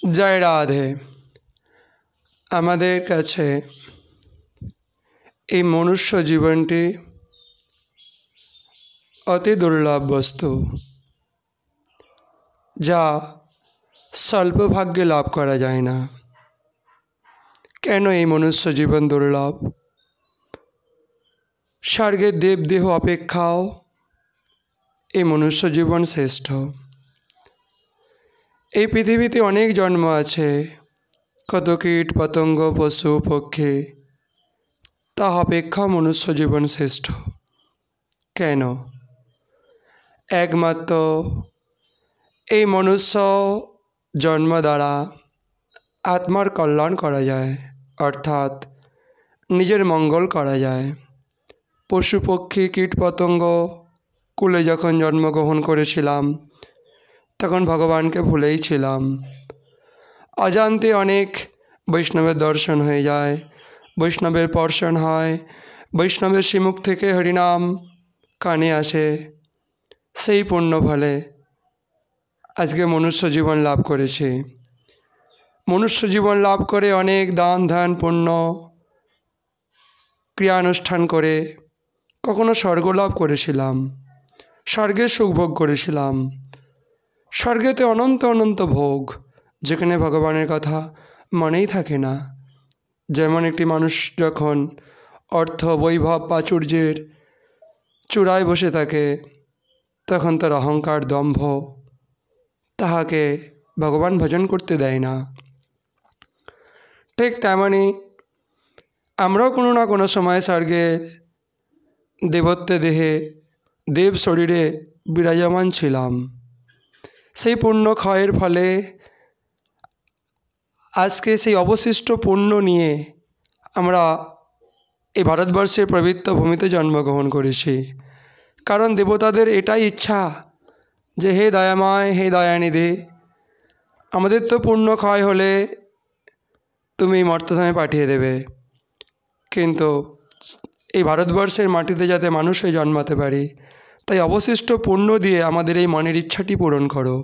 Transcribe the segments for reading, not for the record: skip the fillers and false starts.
जय राधे। आमादेर काछे এই মনুষ্য জীবনটি অতি দুর্লভ বস্তু, যা স্বল্প ভাগ্যে লাভ করা যায় না। কেন এই মনুষ্য জীবন দুর্লভ? স্বর্গের দেবদেহ অপেক্ষাও এই মনুষ্য জীবন শ্রেষ্ঠ। এই পৃথিবীতে অনেক জন্ম আছে, কত কীট পতঙ্গ পশু পক্ষী, তা অপেক্ষা মনুষ্য জীবন শ্রেষ্ঠ। কেন? একমাত্র এই মনুষ্য জন্ম দ্বারা আত্মার কল্যাণ করা যায়, অর্থাৎ নিজের মঙ্গল করা যায়। পশু পক্ষী কীট পতঙ্গ কুলে যখন জন্মগ্রহণ করেছিলাম, তখন ভগবানকে ভুলেই ছিলাম। অজান্তে অনেক বৈষ্ণবের দর্শন হয়ে যায়, বৈষ্ণবের পর্শন হয়, বৈষ্ণবের শ্রীমুখ থেকে হরিনাম কানে আসে। সেই পুণ্য ফলে আজকে মনুষ্য জীবন লাভ করেছি। মনুষ্য জীবন লাভ করে অনেক দান ধ্যান পুণ্য ক্রিয়ানুষ্ঠান করে কখনো স্বর্গ লাভ করেছিলাম, স্বর্গের সুখ ভোগ করেছিলাম। স্বর্গেতে অনন্ত অনন্ত ভোগ, যেখানে ভগবানের কথা মনেই থাকে না। যেমন একটি মানুষ যখন অর্থ বৈভব প্রাচুর্যের চূড়ায় বসে থাকে, তখন তার অহংকার দম্ভ তাহাকে ভগবান ভজন করতে দেয় না। ঠিক তেমনি আমরাও কোনো না কোনো সময় স্বর্গের দেবত্ব দেহে দেব শরীরে বিরাজমান ছিলাম। সেই পুণ্য ক্ষয়ের ফলে আজকে সেই অবশিষ্ট পুণ্য নিয়ে আমরা এই ভারতবর্ষের পবিত্র ভূমিতে জন্মগ্রহণ করেছি। কারণ দেবতাদের এটাই ইচ্ছা যে হে দয়াময়, হে দয়ানিধি, আমাদের তো পুণ্য ক্ষয় হলে তুমি মর্তধামে পাঠিয়ে দেবে, কিন্তু এই ভারতবর্ষের মাটিতে যাতে মানুষ হয়ে জন্মাতে পারি, তাই অবশিষ্ট পুণ্য দিয়ে আমাদের এই মনের ইচ্ছাটি পূরণ করো।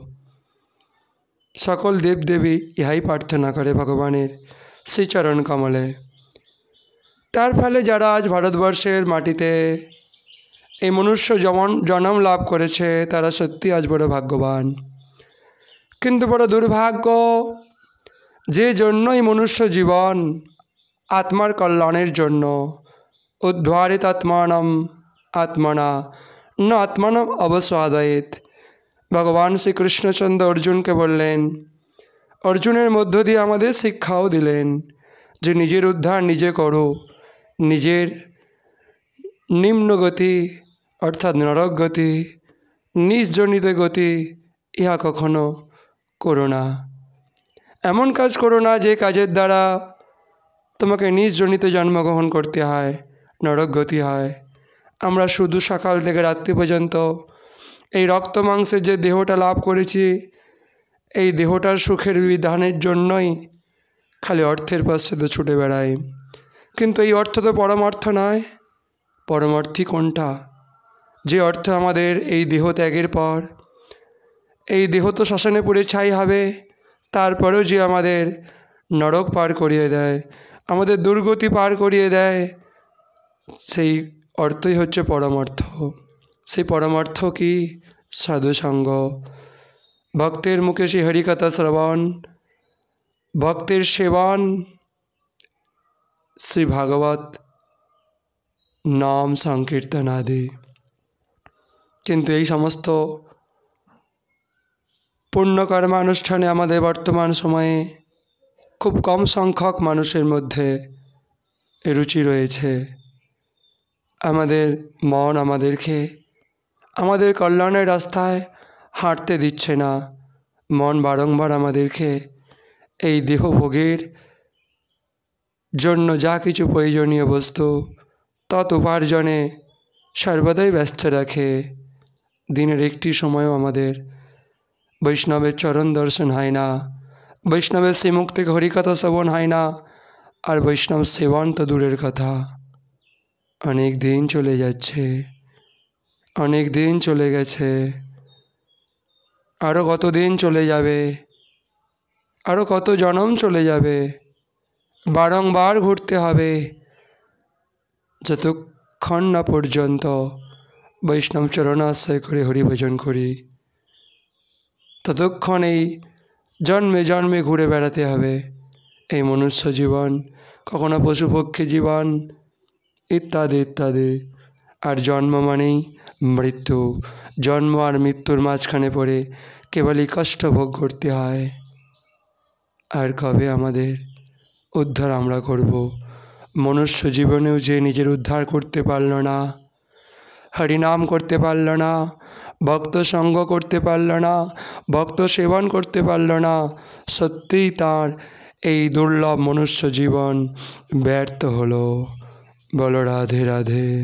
সকল দেবদেবী ইহাই প্রার্থনা করে ভগবানের শ্রীচরণ কমলে। তার ফলে যারা আজ ভারতবর্ষের মাটিতে এই মনুষ্য জন্ম লাভ করেছে, তারা সত্যি আজ বড় ভাগ্যবান। কিন্তু বড় দুর্ভাগ্য, যে জন্যই মনুষ্য জীবন আত্মার কল্যাণের জন্য, উদ্ধারিত আত্মানম আত্মনা ন আত্মানম অবসাদয়েত। ভগবান শ্রীকৃষ্ণচন্দ্র অর্জুনকে বললেন, অর্জুনের মধ্য দিয়ে আমাদের শিক্ষাও দিলেন যে নিজের উদ্ধার নিজে করো, নিজের নিম্ন গতি অর্থাৎ নরক গতি, নিজজনিত গতি ইহা কখনো করো না। এমন কাজ করো না যে কাজের দ্বারা তোমাকে নিজজনিতে জন্মগ্রহণ করতে হয়, নরক গতি হয়। আমরা শুধু সকাল থেকে রাত্রি পর্যন্ত এই রক্ত মাংসের যে দেহটা লাভ করেছি, এই দেহটার সুখের বিধানের জন্যই খালি অর্থের পশ্চাতে ছুটে বেড়াই। কিন্তু এই অর্থ তো পরম অর্থ নয়। পরমার্থী কোনটা? যে অর্থ আমাদের এই দেহ ত্যাগের পর, এই দেহ তো শ্মশানে পুড়ে ছাই হবে, তারপরেও যে আমাদের নরক পার করিয়ে দেয়, আমাদের দুর্গতি পার করিয়ে দেয়, সেই অর্থই হচ্ছে পরমার্থ। সেই পরমার্থ কি? সাধুসঙ্গ, ভক্তের মুখে সেই হরিকথা শ্রবণ, ভক্তের সেবন, শ্রী ভাগবত নাম সংকীর্তন আদি। কিন্তু এই সমস্ত পুণ্যকর্মানুষ্ঠানে আমাদের বর্তমান সময়ে খুব কম সংখ্যক মানুষের মধ্যে রুচি রয়েছে। আমাদের মন আমাদেরকে আমাদের কল্যাণের রাস্তায় হাঁটতে দিচ্ছে না। মন বারংবার আমাদেরকে এই দেহভোগের জন্য যা কিছু প্রয়োজনীয় বস্তু তৎ উপার্জনে সর্বদাই ব্যস্ত রাখে। দিনের একটি সময়ও আমাদের বৈষ্ণবের চরণ দর্শন হয় না, বৈষ্ণবের শ্রীমুখ থেকে হরিকথা শ্রবণ হয় না, আর বৈষ্ণব সেবন তো দূরের কথা। অনেক দিন চলে যাচ্ছে, অনেক দিন চলে গেছে, আরও কতদিন চলে যাবে। আরও কত জনম চলে যাবে, বারংবার ঘুরতে হবে, যতক্ষণ না পর্যন্ত বৈষ্ণব চরণাশ্রয় করে হরিভজন করি ততক্ষণ এই জন্মে জন্মে ঘুরে বেড়াতে হবে। এই মনুষ্য জীবন, কখনো পশু পক্ষী জীবন, ইত্যাদি ইত্যাদি। আর জন্ম মানেই মৃত্যু, জন্ম আর মৃত্যুর মাঝখানে পড়ে কেবলই কষ্ট ভোগ করতে হয়। আর কবে আমাদের উদ্ধার আমরা করব? মনুষ্য জীবনেও যে নিজের উদ্ধার করতে পারল না, হরিনাম করতে পারল না, ভক্ত সঙ্গ করতে পারল না, ভক্ত সেবন করতে পারল না, সত্যিই তার এই দুর্লভ মনুষ্য জীবন ব্যর্থ হলো। বলো রাধে রাধে।